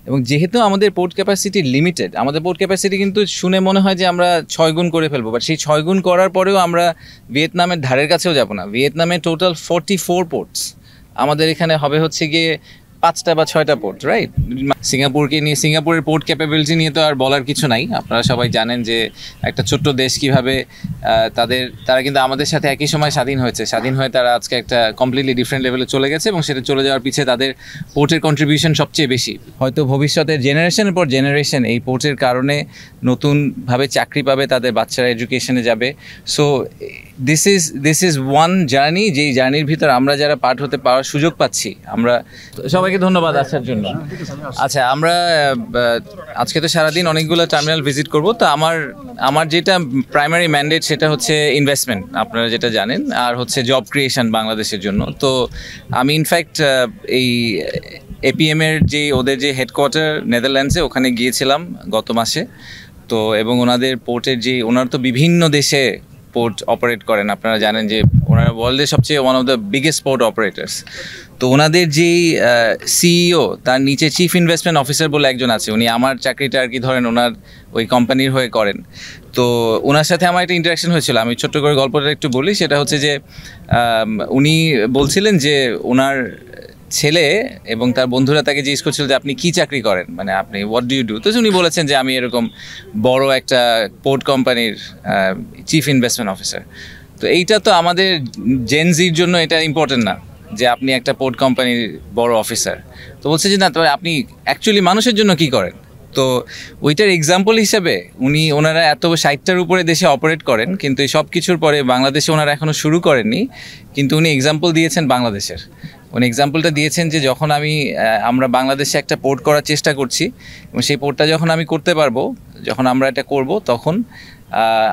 এবং যেহেতু আমাদের পোর্ট ক্যাপাসিটি লিমিটেড, আমাদের পোর্ট ক্যাপাসিটি কিন্তু শুনে মনে হয় যে আমরা 6 গুণ করে ফেলবো, বাট সেই 6 গুণ করার পরেও আমরা ভিয়েতনামের ধারের কাছেও যাব না। ভিয়েতনামে টোটাল 44 পোর্টস, আমাদের এখানে হবে হচ্ছে গিয়ে 5টা বা 6টা পোর্ট, রাইট? সিঙ্গাপুরকে নিয়ে, সিঙ্গাপুরের পোর্ট ক্যাপাবিলিটি নিয়ে তো আর বলার কিছু নাই। আপনারা সবাই জানেন যে একটা ছোট্ট দেশ কীভাবে তারা কিন্তু আমাদের সাথে একই সময় স্বাধীন হয়েছে, স্বাধীন হয়ে তারা আজকে একটা কমপ্লিটলি ডিফারেন্ট লেভেলে চলে গেছে এবং সেটা চলে যাওয়ার পিছিয়ে তাদের পোর্টের কন্ট্রিবিউশন সবচেয়ে বেশি। হয়তো ভবিষ্যতের জেনারেশনের পর জেনারেশন এই পোর্টের কারণে নতুনভাবে চাকরি পাবে, তাদের বাচ্চারা এডুকেশনে যাবে। So this is one journey, যেই জার্নির ভিতর আমরা যারা পার্ট হতে পাওয়ার সুযোগ পাচ্ছি। আমরা সবাইকে ধন্যবাদ আসার জন্য। আচ্ছা, আমরা আজকে তো সারাদিন অনেকগুলো টার্মিনাল ভিজিট করব। তো আমার যেটা প্রাইমারি ম্যান্ডেট সেটা হচ্ছে ইনভেস্টমেন্ট, আপনারা যেটা জানেন, আর হচ্ছে জব ক্রিয়েশন বাংলাদেশের জন্য। তো আমি ইনফ্যাক্ট এই এপিএমের যে ওদের যে হেডকোয়ার্টার নেদারল্যান্ডসে, ওখানে গিয়েছিলাম গত মাসে। তো এবং ওনাদের পোর্টের যে, ওনারা তো বিভিন্ন দেশে পোর্ট অপারেট করেন, আপনারা জানেন যে ওনারা ওয়ার্ল্ডের সবচেয়ে one of the biggest port operators. তো ওনাদের যেই সিইও, তার নিচে চিফ ইনভেস্টমেন্ট অফিসার বলে একজন আছে, উনি আমার চাকরিটা আর কি ধরেন ওনার ওই কোম্পানির হয়ে করেন। তো ওনার সাথে আমার একটা ইন্টারাকশন হয়েছিল, আমি ছোট্ট করে গল্পটা একটু বলি। সেটা হচ্ছে যে উনি বলছিলেন যে ওনার ছেলে এবং তার বন্ধুরা তাকে জিজ্ঞেস করছিল যে আপনি কি চাকরি করেন, মানে আপনি হোয়াট ডু ইউ ডু। তো উনি বলেছেন যে আমি এরকম বড় একটা পোর্ট কোম্পানির চিফ ইনভেস্টমেন্ট অফিসার। তো এইটা তো আমাদের জেনজির জন্য এটা ইম্পর্টেন্ট না যে আপনি একটা পোর্ট কোম্পানির বড় অফিসার। তো বলছে যে না, তবে আপনি অ্যাকচুয়ালি মানুষের জন্য কি করেন। তো ওইটার এক্সাম্পল হিসেবে ওনারা এত 60টার উপরে দেশে অপারেট করেন, কিন্তু এই সব কিছুর পরে বাংলাদেশে ওনারা এখনও শুরু করেননি। কিন্তু উনি এক্সাম্পল দিয়েছেন বাংলাদেশের। উনি এক্সাম্পলটা দিয়েছেন যে যখন আমরা বাংলাদেশে একটা পোর্ট করার চেষ্টা করছি এবং সেই পোর্টটা যখন আমি করতে পারবো, যখন আমরা এটা করব, তখন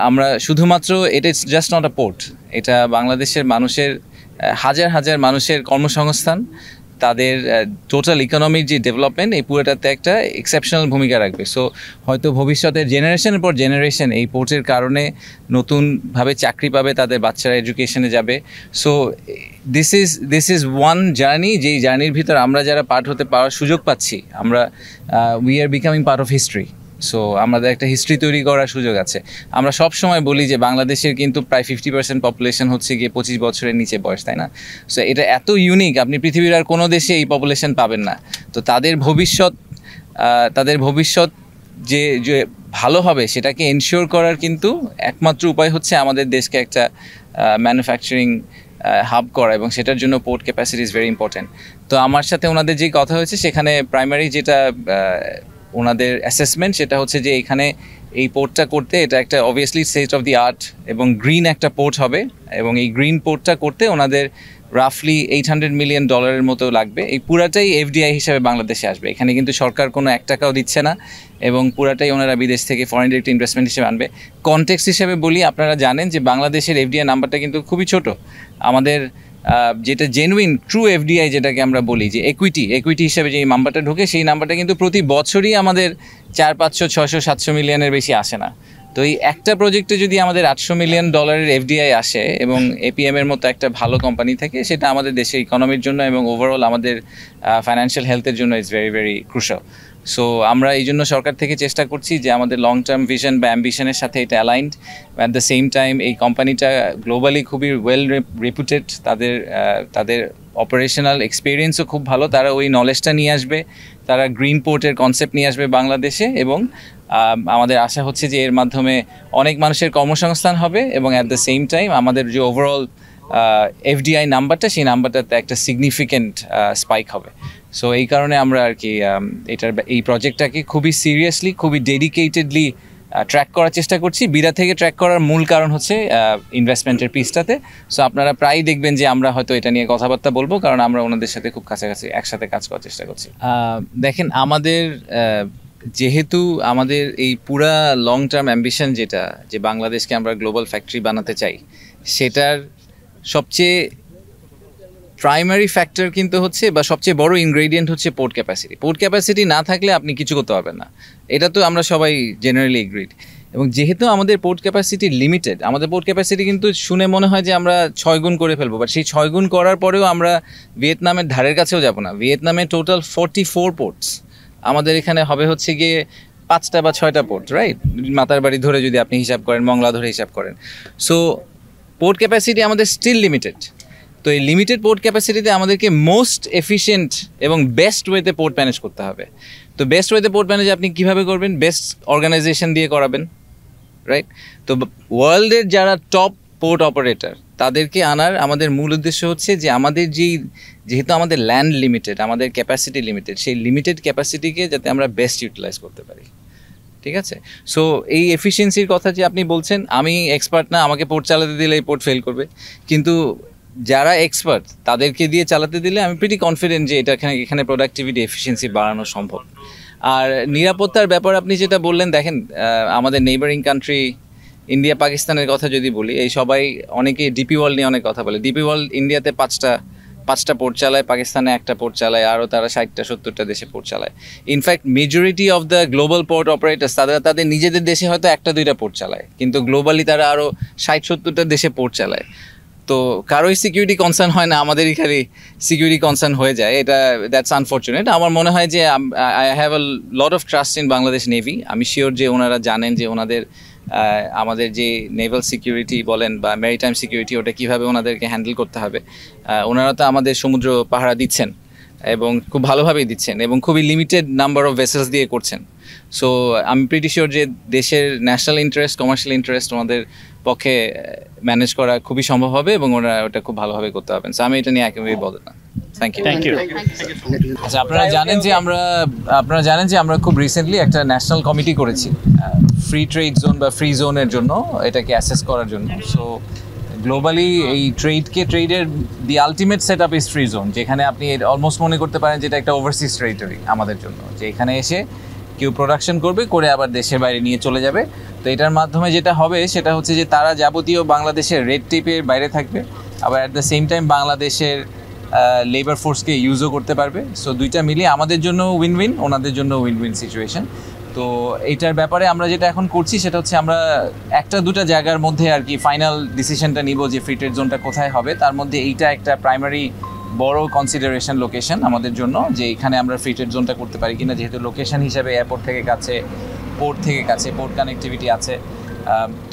আমরা শুধুমাত্র, এটা it's just not a port, এটা বাংলাদেশের মানুষের হাজার হাজার মানুষের কর্মসংস্থান, তাদের টোটাল ইকোনমির যে ডেভেলপমেন্ট, এই পুরোটাতে একটা এক্সেপশনাল ভূমিকা রাখবে। সো হয়তো ভবিষ্যতের জেনারেশনের পর জেনারেশন এই পোর্টের কারণে নতুনভাবে চাকরি পাবে, তাদের বাচ্চারা এডুকেশনে যাবে। So this is one journey, যেই জার্নির ভিতর আমরা যারা পার্ট হতে পাওয়ার সুযোগ পাচ্ছি, আমরা we are becoming part of history. So আমাদের একটা হিস্ট্রি তৈরি করার সুযোগ আছে। আমরা সব সময় বলি যে বাংলাদেশের কিন্তু প্রায় 50% পপুলেশন হচ্ছে গিয়ে 25 বছরের নিচে বয়স, তাই না? সো এটা এত ইউনিক, আপনি পৃথিবীর আর কোনো দেশে এই পপুলেশন পাবেন না। তো তাদের ভবিষ্যৎ যে ভালো হবে, সেটাকে এনশিওর করার কিন্তু একমাত্র উপায় হচ্ছে আমাদের দেশকে একটা ম্যানুফ্যাকচারিং হাব করা, এবং সেটার জন্য port capacity is very important. তো আমার সাথে ওনাদের যে কথা হয়েছে, সেখানে প্রাইমারি যেটা ওনাদের অ্যাসেসমেন্ট, সেটা হচ্ছে যে এখানে এই পোর্টটা করতে, এটা একটা obviously state of the art এবং গ্রিন একটা পোর্ট হবে, এবং এই গ্রিন পোর্টটা করতে ওনাদের রাফলি $800 মিলিয়ন মতো লাগবে। এই পুরাটাই এফডিআই হিসাবে বাংলাদেশে আসবে। এখানে কিন্তু সরকার কোনো 1 টাকাও দিচ্ছে না, এবং পুরাটাই ওনারা বিদেশ থেকে ফরেন ডিরেক্ট ইনভেস্টমেন্ট হিসেবে আনবে। কনটেক্সট হিসেবে বলি, আপনারা জানেন যে বাংলাদেশের এফডিআই নাম্বারটা কিন্তু খুবই ছোট। আমাদের যেটা জেনুইন ট্রু এফডিআই, যেটাকে আমরা বলি যে একুইটি হিসেবে যে নাম্বারটা ঢোকে, সেই নাম্বারটা কিন্তু প্রতি বছরই আমাদের 400, 500, 600, 700 মিলিয়নের বেশি আসে না। তো এই একটা প্রজেক্টে যদি আমাদের $800 মিলিয়ন এফডিআই আসে এবং এপিএমের মতো একটা ভালো কোম্পানি থাকে, সেটা আমাদের দেশের ইকোনমির জন্য এবং ওভারঅল আমাদের ফাইন্যান্সিয়াল হেলথের জন্য is very very crucial. So আমরা এই জন্য সরকার থেকে চেষ্টা করছি যে আমাদের লং টার্ম ভিশন বা অ্যাম্বিশনের সাথে এটা aligned. At the same time এই কোম্পানিটা গ্লোবালি খুবই ওয়েল রেপুটেড, তাদের অপারেশনাল এক্সপিরিয়েন্সও খুব ভালো। তারা ওই নলেজটা নিয়ে আসবে, তারা গ্রিন পোর্টের কনসেপ্ট নিয়ে আসবে বাংলাদেশে, এবং আমাদের আশা হচ্ছে যে এর মাধ্যমে অনেক মানুষের কর্মসংস্থান হবে, এবং অ্যাট দ্য সেম টাইম আমাদের যে ওভারঅল এফডিআই নাম্বারটা, সেই নাম্বারটাতে একটা সিগনিফিক্যান্ট স্পাইক হবে। সো এই কারণে আমরা আর কি এই প্রজেক্টটাকে খুবই সিরিয়াসলি, খুবই ডেডিকেটেডলি ট্র্যাক করার চেষ্টা করছি। বিরা থেকে ট্র্যাক করার মূল কারণ হচ্ছে ইনভেস্টমেন্টের পিসটাতে। সো আপনারা প্রায়ই দেখবেন যে আমরা হয়তো এটা নিয়ে কথাবার্তা বলবো, কারণ আমরা ওনাদের সাথে খুব কাছাকাছি একসাথে কাজ করার চেষ্টা করছি। দেখেন, যেহেতু আমাদের এই পুরা লং টার্ম অ্যাম্বিশন যেটা, যে বাংলাদেশকে আমরা গ্লোবাল ফ্যাক্টরি বানাতে চাই, সেটার সবচেয়ে প্রাইমারি ফ্যাক্টর কিন্তু হচ্ছে, বা সবচেয়ে বড় ইনগ্রেডিয়েন্ট হচ্ছে পোর্ট ক্যাপাসিটি। পোর্ট ক্যাপাসিটি না থাকলে আপনি কিছু করতে পারবেন না, এটা তো আমরা সবাই জেনারেলি এগ্রিড। এবং যেহেতু আমাদের পোর্ট ক্যাপাসিটি লিমিটেড, আমাদের পোর্ট ক্যাপাসিটি কিন্তু শুনে মনে হয় যে আমরা 6 গুণ করে ফেলবো, বাট সেই 6 গুণ করার পরেও আমরা ভিয়েতনামের ধারের কাছেও যাব না। ভিয়েতনামে টোটাল 44 পোর্টস, আমাদের এখানে হবে হচ্ছে গিয়ে 5টা বা 6টা পোর্ট, রাইট? মাতার বাড়ি ধরে যদি আপনি হিসাব করেন, মংলা ধরে হিসাব করেন, সো পোর্ট ক্যাপাসিটি আমাদের স্টিল লিমিটেড। তো এই লিমিটেড পোর্ট ক্যাপাসিটিতে আমাদেরকে মোস্ট এফিশিয়েন্ট এবং বেস্ট ওয়েতে পোর্ট ম্যানেজ করতে হবে। তো বেস্ট ওয়েতে পোর্ট ম্যানেজ আপনি কীভাবে করবেন? বেস্ট অর্গানাইজেশন দিয়ে করাবেন, রাইট? তো ওয়ার্ল্ডের যারা টপ পোর্ট অপারেটর তাদেরকে আনার আমাদের মূল উদ্দেশ্য হচ্ছে যে আমাদের যেহেতু আমাদের ল্যান্ড লিমিটেড, আমাদের ক্যাপাসিটি লিমিটেড, সেই লিমিটেড ক্যাপাসিটিকে যাতে আমরা বেস্ট ইউটিলাইজ করতে পারি, ঠিক আছে? সো এই এফিসিয়েন্সির কথা যে আপনি বলছেন, আমি এক্সপার্ট না, আমাকে পোর্ট চালাতে দিলে এই পোর্ট ফেল করবে, কিন্তু যারা এক্সপার্ট তাদেরকে দিয়ে চালাতে দিলে আমি প্রিটি কনফিডেন্ট যে এখানে প্রোডাক্টিভিটি এফিসিয়েন্সি বাড়ানো সম্ভব। আর নিরাপত্তার ব্যাপার আপনি যেটা বললেন, দেখেন আমাদের নেইবারিং কান্ট্রি ইন্ডিয়া পাকিস্তানের কথা যদি বলি, এই সবাই অনেকেই ডিপি ওয়ার্ল্ড নিয়ে অনেক কথা বলে। ডিপি ওয়ার্ল্ড ইন্ডিয়াতে পাঁচটা পোর্ট চালায়, পাকিস্তানে একটা পোর্ট চালায়, আরও তারা 60-70টা দেশে পোর্ট চালায়। In fact majority of the global port operators তাদের নিজেদের দেশে হয়তো 1-2টা পোর্ট চালায়, কিন্তু গ্লোবালি তারা আরও 60-70টা দেশে পোর্ট চালায়। তো কারোই সিকিউরিটি কনসার্ন হয় না, আমাদেরই খালি সিকিউরিটি কনসার্ন হয়ে যায়। এটা দ্যাটস আনফর্চুনেট। আমার মনে হয় যে I have a lot of trust in Bangladesh navy. আমি শিওর যে ওনারা জানেন যে আমাদের যে নেভাল সিকিউরিটি বলেন বা ম্যারিটাইম সিকিউরিটি, ওটা কীভাবে ওনাদেরকে হ্যান্ডেল করতে হবে। ওনারা তো আমাদের সমুদ্র পাহারা দিচ্ছেন এবং খুব ভালোভাবেই দিচ্ছেন এবং খুবই লিমিটেড নাম্বার অফ ভেসেলস দিয়ে করছেন। সো আমি প্রিটি শিওর যে দেশের ন্যাশনাল ইন্টারেস্ট, কমার্শিয়াল ইন্টারেস্ট ওনাদের পক্ষে ম্যানেজ করা খুবই সম্ভব হবে এবং ওরা ওটা খুব ভালোভাবে করতে পারবেন। সো আমি এটা নিয়ে একেবারেই বলতে না। Thank you. আচ্ছা, আপনারা জানেন যে আমরা খুব রিসেন্টলি একটা ন্যাশনাল কমিটি করেছি ফ্রি ট্রেড জোন বা ফ্রি জোনের জন্য, এটাকে অ্যাসেস করার জন্য। সো গ্লোবালি এই ট্রেডের the ultimate set up is free zone, যেখানে আপনি অলমোস্ট মনে করতে পারেন যেটা একটা ওভারসিজ টেরিটরি আমাদের জন্য, যে এখানে এসে কেউ প্রোডাকশন করবে, করে আবার দেশের বাইরে নিয়ে চলে যাবে। তো এটার মাধ্যমে যেটা হবে সেটা হচ্ছে যে তারা যাবতীয় বাংলাদেশের রেড টেপের বাইরে থাকবে, আবার অ্যাট দ্য সেম টাইম বাংলাদেশের লেবার ফোর্সকে ইউজও করতে পারবে। সো দুইটা মিলিয়ে আমাদের জন্য উইন উইন, ওনাদের জন্য উইন উইন সিচুয়েশন। তো এইটার ব্যাপারে আমরা যেটা এখন করছি সেটা হচ্ছে আমরা 1-2টা জায়গার মধ্যে আর কি ফাইনাল ডিসিশনটা নিব যে ফ্রি ট্রেড জোনটা কোথায় হবে। তার মধ্যে এইটা একটা প্রাইমারি বড় কনসিডারেশন লোকেশন আমাদের জন্য, যে এখানে আমরা ফ্রি ট্রেড জোনটা করতে পারি কিনা, যেহেতু লোকেশন হিসাবে এয়ারপোর্ট থেকে কাছে, পোর্ট থেকে কাছে, পোর্ট কানেক্টিভিটি আছে।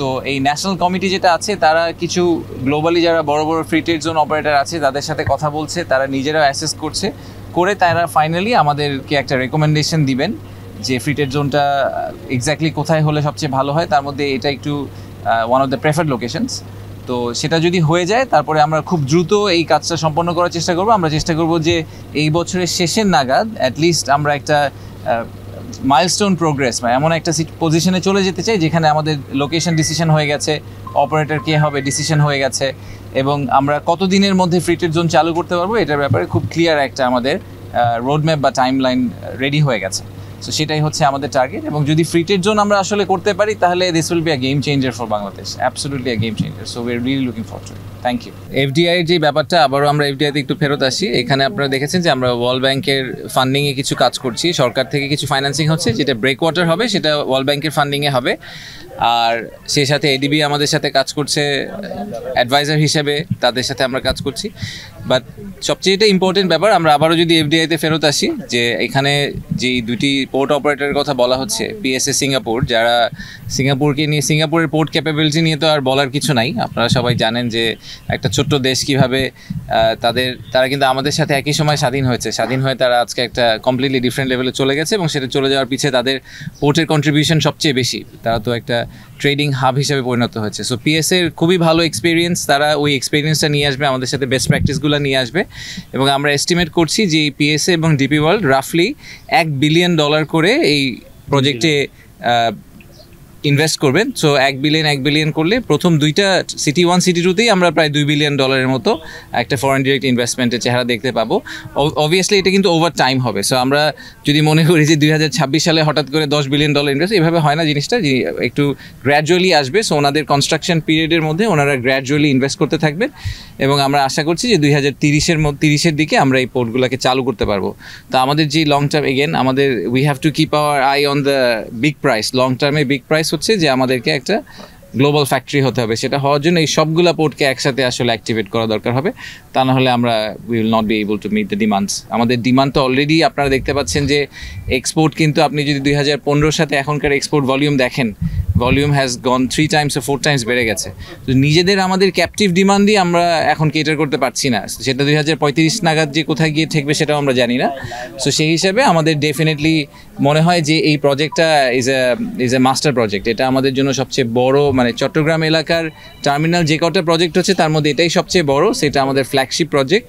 তো এই ন্যাশনাল কমিটি যেটা আছে তারা কিছু গ্লোবালি যারা বড় বড় ফ্রি ট্রেড জোন অপারেটর আছে তাদের সাথে কথা বলছে, তারা নিজেরাও অ্যাসেস করছে, করে তারা ফাইনালি আমাদেরকে একটা রেকমেন্ডেশন দিবেন যে ফ্রি ট্রেড জোনটা এক্স্যাক্টলি কোথায় হলে সবচেয়ে ভালো হয়। তার মধ্যে এটা একটু one of the preferred locations. তো সেটা যদি হয়ে যায় তারপরে আমরা খুব দ্রুত এই কাজটা সম্পন্ন করার চেষ্টা করব। আমরা চেষ্টা করব যে এই বছরের শেষের নাগাদ অ্যাটলিস্ট আমরা একটা মাইলস্টোন প্রোগ্রেস বা এমন একটা পজিশনে চলে যেতে চাই যেখানে আমাদের লোকেশন ডিসিশন হয়ে গেছে, অপারেটর কে হবে ডিসিশন হয়ে গেছে, এবং আমরা কত দিনের মধ্যে ফ্রি ট্রেড জোন চালু করতে পারবো এটার ব্যাপারে খুব ক্লিয়ার একটা আমাদের রোডম্যাপ বা টাইমলাইন রেডি হয়ে গেছে। সো সেটাই হচ্ছে আমাদের টার্গেট, এবং যদি ফ্রি ট্রেড জোন আমরা আসলে করতে পারি তাহলে this will be a game changer for Bangladesh, absolutely a game changer. So we are really looking forward to it. Thank you. FDI এর যে ব্যাপারটা, আবারও আমরা এফডিআইতে একটু ফেরত আসি। এখানে আপনারা দেখেছেন যে আমরা ওয়ার্ল্ড ব্যাংকের ফান্ডিংয়ে কিছু কাজ করছি, সরকার থেকে কিছু ফাইন্যান্সিং হচ্ছে, যেটা ব্রেক ওয়াটার হবে সেটা ওয়ার্ল্ড ব্যাংকের ফান্ডিংয়ে হবে। আর সেই সাথে এডিবি আমাদের সাথে কাজ করছে অ্যাডভাইজার হিসেবে, তাদের সাথে আমরা কাজ করছি। বাট সবচেয়ে ইম্পর্টেন্ট ব্যাপার, আমরা আবারও যদি এফডিআইতে ফেরত আসি, যে এখানে যেই দুটি পোর্ট অপারেটরের কথা বলা হচ্ছে, পিএসএ সিঙ্গাপুর, যারা সিঙ্গাপুরকে নিয়ে, সিঙ্গাপুরের পোর্ট ক্যাপাবিলিটি নিয়ে তো আর বলার কিছু নাই। আপনারা সবাই জানেন যে একটা ছোট্ট দেশ কীভাবে তারা কিন্তু আমাদের সাথে একই সময় স্বাধীন হয়ে তারা আজকে একটা কমপ্লিটলি ডিফারেন্ট লেভেলে চলে গেছে, এবং সেটা চলে যাওয়ার পিছিয়ে তাদের পোর্টের কন্ট্রিবিউশন সবচেয়ে বেশি। তারা তো একটা ট্রেডিং হাব হিসেবে পরিণত হয়েছে। সো পিএসএর খুবই ভালো এক্সপিরিয়েন্স, তারা ওই এক্সপিরিয়েন্সটা নিয়ে আসবে, আমাদের সাথে বেস্ট প্র্যাকটিসগুলো নিয়ে আসবে, এবং আমরা এস্টিমেট করছি যে পিএসএ এবং ডিপি ওয়ার্ল্ড রাফলি $1 বিলিয়ন করে এই প্রজেক্টে ইনভেস্ট করবেন। সো 1 বিলিয়ন করলে প্রথম দুইটা সিটি 1 সিটি 2তেই আমরা প্রায় $2 বিলিয়ন মতো একটা ফরেন ডিরেক্ট ইনভেস্টমেন্টের চেহারা দেখতে পাবো। অবভিয়াসলি এটা কিন্তু ওভার টাইম হবে। সো আমরা যদি মনে করি যে 2026 সালে হঠাৎ করে $10 বিলিয়ন ইনভেস্ট, এভাবে হয় না জিনিসটা, যে একটু গ্র্যাজুয়ালি আসবে। সো ওনাদের কনস্ট্রাকশন পিরিয়ডের মধ্যে ওনারা গ্র্যাজুয়ালি ইনভেস্ট করতে থাকবেন, এবং আমরা আশা করছি যে 2030-এর দিকে আমরা এই পোর্টগুলোকে চালু করতে পারবো। তো আমাদের যে লং টার্ম, এগেন আমাদের we have to keep our I on the big price. Long টার্মে বিগ প্রাইস হচ্ছে যে আমাদেরকে একটা গ্লোবাল ফ্যাক্টরি হতে হবে, সেটা হওয়ার জন্য এই সবগুলা পোর্টকে একসাথে আসলে অ্যাক্টিভেট করা দরকার হবে, তা না হলে আমরা we will not be able to meet the demands. আমাদের ডিমান্ড তো অলরেডি আপনারা দেখতে পাচ্ছেন যে এক্সপোর্ট কিন্তু আপনি যদি 2015 সাথে এখনকার এক্সপোর্ট ভলিউম দেখেন, volume has gone 3 times or 4 times বেড়ে গেছে। তো নিজেদের আমাদের ক্যাপটিভ ডিমান্ডই আমরা এখন কেটার করতে পারছি না, সেটা 2035 নাগাদ যে কোথায় গিয়ে ঠেকবে সেটাও আমরা জানি না। সো সেই হিসাবে আমাদের ডেফিনেটলি মনে হয় যে এই প্রজেক্টটা ইজ এ মাস্টার প্রজেক্ট। এটা আমাদের জন্য সবচেয়ে বড়, মানে চট্টগ্রাম এলাকার টার্মিনাল যে কটা প্রজেক্ট হচ্ছে তার মধ্যে এটাই সবচেয়ে বড়, সেটা আমাদের ফ্ল্যাগশিপ প্রজেক্ট।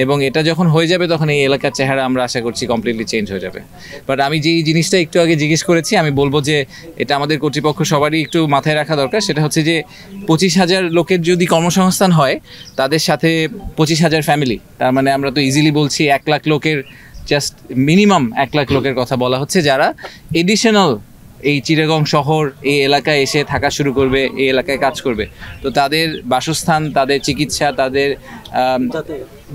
এবং এটা যখন হয়ে যাবে তখন এই এলাকার চেহারা আমরা আশা করছি কমপ্লিটলি চেঞ্জ হয়ে যাবে। বাট আমি যেই জিনিসটা একটু আগে জিজ্ঞেস করেছি, আমি বলবো যে এটা আমাদের কর্তৃপক্ষ সবারই একটু মাথায় রাখা দরকার। সেটা হচ্ছে যে 25,000 লোকের যদি কর্মসংস্থান হয়, তাদের সাথে 25,000 ফ্যামিলি, তার মানে আমরা তো ইজিলি বলছি 1 লাখ লোকের, জাস্ট মিনিমাম 1 লাখ লোকের কথা বলা হচ্ছে, যারা এডিশনাল এই চিটাগং শহর এই এলাকায় এসে থাকা শুরু করবে, এই এলাকায় কাজ করবে। তো তাদের বাসস্থান, তাদের চিকিৎসা, তাদের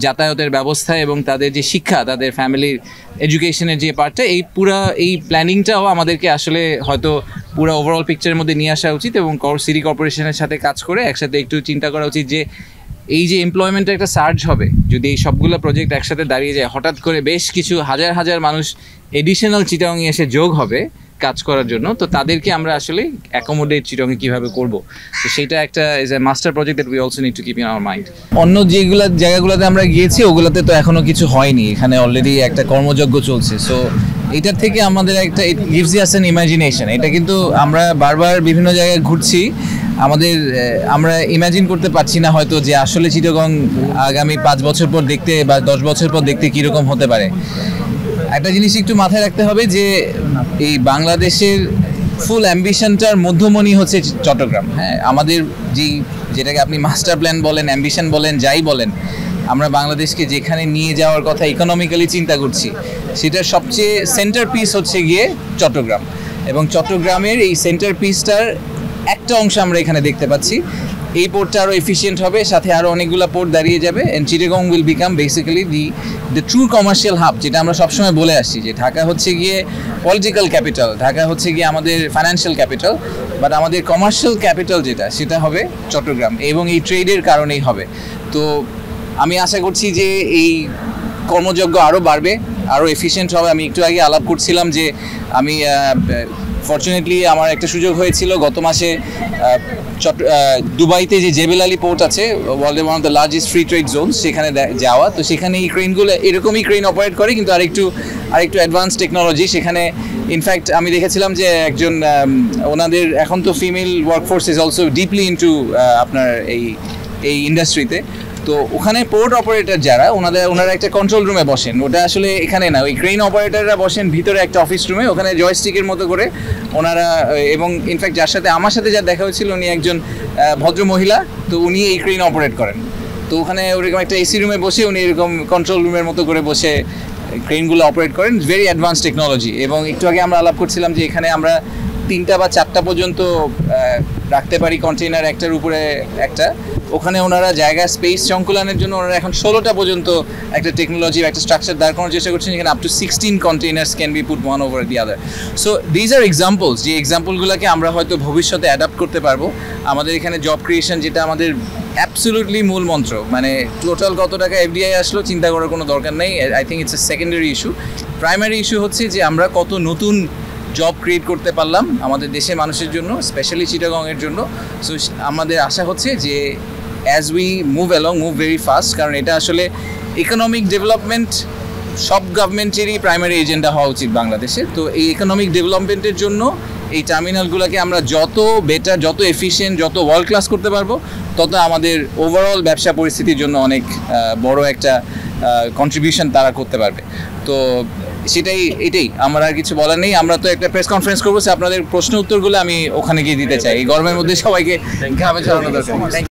যাতায়াতের ব্যবস্থা এবং তাদের যে শিক্ষা, তাদের ফ্যামিলির এডুকেশনের যে পার্টটা, এই প্ল্যানিংটাও আমাদেরকে আসলে হয়তো পুরো ওভারঅল পিকচারের মধ্যে নিয়ে আসা উচিত এবং সিটি কর্পোরেশনের সাথে কাজ করে একসাথে একটু চিন্তা করা উচিত যে এই যে এমপ্লয়মেন্টের একটা সার্জ হবে যদি এই সবগুলো প্রজেক্ট একসাথে দাঁড়িয়ে যায়, হঠাৎ করে বেশ কিছু হাজার হাজার মানুষ এডিশনাল চিটাগংয়ে এসে যোগ হবে কাজ করার জন্য। তো তাদেরকে আমরা আসলে অ্যাকোমোডেট চিটাগংয়ে কীভাবে করবো, তো সেইটা একটা is a master project that we also need to keep in our mind. অন্য যেগুলো জায়গাগুলোতে আমরা গিয়েছি ওগুলোতে তো এখনও কিছু হয়নি, এখানে অলরেডি একটা কর্মযজ্ঞ চলছে। সো এটার থেকে আমাদের একটা it gives us an imagination. এটা কিন্তু আমরা বারবার বিভিন্ন জায়গায় ঘুরছি, আমরা ইমাজিন করতে পারছি না হয়তো যে আসলে চিটাগং আগামী 5 বছর পর দেখতে বা 10 বছর পর দেখতে কীরকম হতে পারে। একটা জিনিস একটু মাথায় রাখতে হবে যে এই বাংলাদেশের ফুল অ্যাম্বিশনটার মধ্যমণি হচ্ছে চট্টগ্রাম। হ্যাঁ, আমাদের যেটাকে আপনি মাস্টার প্ল্যান বলেন, অ্যাম্বিশন বলেন, যাই বলেন, আমরা বাংলাদেশকে যেখানে নিয়ে যাওয়ার কথা ইকোনমিক্যালি চিন্তা করছি, সেটার সবচেয়ে সেন্টার পিস হচ্ছে গিয়ে চট্টগ্রাম। এবং চট্টগ্রামের এই সেন্টার পিসটার একটা অংশ আমরা এখানে দেখতে পাচ্ছি। এই পোর্টটা আরও এফিসিয়েন্ট হবে, সাথে আরও অনেকগুলো পোর্ট দাঁড়িয়ে যাবে, and Chittagong will become basically the true commercial hub, যেটা আমরা সবসময় বলে আসছি যে ঢাকা হচ্ছে গিয়ে পলিটিক্যাল ক্যাপিটাল, ঢাকা হচ্ছে গিয়ে আমাদের ফাইন্যান্সিয়াল ক্যাপিটাল, বাট আমাদের কমার্শিয়াল ক্যাপিটাল সেটা হবে চট্টগ্রাম, এবং এই ট্রেডের কারণেই হবে। তো আমি আশা করছি যে এই কর্মযজ্ঞ আরও বাড়বে, আরও এফিসিয়েন্ট হবে। আমি একটু আগে আলাপ করছিলাম যে আমি ফর্চুনেটলি আমার একটা সুযোগ হয়েছিল গত মাসে দুবাইতে যে জেবেল আলী পোর্ট আছে, ওয়ার্ল্ডের one of the largest free trade zone, সেখানে যাওয়া। তো সেখানে এই ক্রেনগুলো এরকমই ক্রেন অপারেট করে, কিন্তু আরেকটু অ্যাডভান্স টেকনোলজি সেখানে। ইনফ্যাক্ট আমি দেখেছিলাম যে একজন ওনাদের এখন তো female workforce is also deeply into আপনার এই ইন্ডাস্ট্রিতে। তো ওখানে পোর্ট অপারেটর যারা ওনারা একটা কন্ট্রোল রুমে বসেন, ওটা আসলে এখানে না, ওই ক্রেন অপারেটররা বসেন ভিতরে একটা অফিস রুমে, ওখানে জয়স্টিকের মতো করে ওনারা। এবং ইনফ্যাক্ট আমার সাথে যা দেখা হয়েছিল উনি একজন ভদ্র মহিলা, তো উনি এই ক্রেন অপারেট করেন। তো ওখানে ওরকম একটা এসি রুমে বসে উনি এরকম কন্ট্রোল রুমের মতো করে বসে ক্রেনগুলো অপারেট করেন, ভেরি অ্যাডভান্স টেকনোলজি। এবং একটু আগে আমরা আলাপ করছিলাম যে এখানে আমরা 3টা বা 4টা পর্যন্ত রাখতে পারি কন্টেইনার, একটার উপরে একটা। ওখানে ওনারা জায়গা স্পেস সংকুলানের জন্য ওনারা এখন 16টা পর্যন্ত একটা টেকনোলজি, একটা স্ট্রাকচার দাঁড় করানোর চেষ্টা করছেন, যেখানে up to 16 containers can be put one over the other. So these are examples, যে এক্সাম্পলগুলোকে আমরা হয়তো ভবিষ্যতে অ্যাডাপ্ট করতে পারবো। আমাদের এখানে জব ক্রিয়েশন, যেটা আমাদের অ্যাবসলিউটলি মূল মন্ত্র, মানে টোটাল কত টাকা এফডিআই আসলো চিন্তা করার কোনো দরকার নেই। I think it's a secondary issue. Primary issue হচ্ছে যে আমরা কত নতুন জব ক্রিয়েট করতে পারলাম আমাদের দেশের মানুষের জন্য, স্পেশালি চিটাগংয়ের জন্য। সো আমাদের আশা হচ্ছে যে as we move very fast, কারণ এটা আসলে ইকোনমিক ডেভেলপমেন্ট সব গভর্নমেন্টেরই প্রাইমারি এজেন্ডা হওয়া উচিত বাংলাদেশে। তো এই ইকোনমিক ডেভেলপমেন্টের জন্য এই টার্মিনালগুলোকে আমরা যত বেটার, যত এফিশিয়েন্ট, যত ওয়ার্ল্ড ক্লাস করতে পারবো, তত আমাদের ওভারঅল ব্যবসা পরিস্থিতির জন্য অনেক বড় একটা কন্ট্রিবিউশন তারা করতে পারবে। তো এটাই আমার আর কিছু বলার নেই। আমরা তো একটা প্রেস কনফারেন্স করবো, আপনাদের প্রশ্ন উত্তরগুলো আমি ওখানে গিয়ে দিতে চাই। এই গরমের মধ্যে সবাইকে ঘামে ছড়ানো দরকার।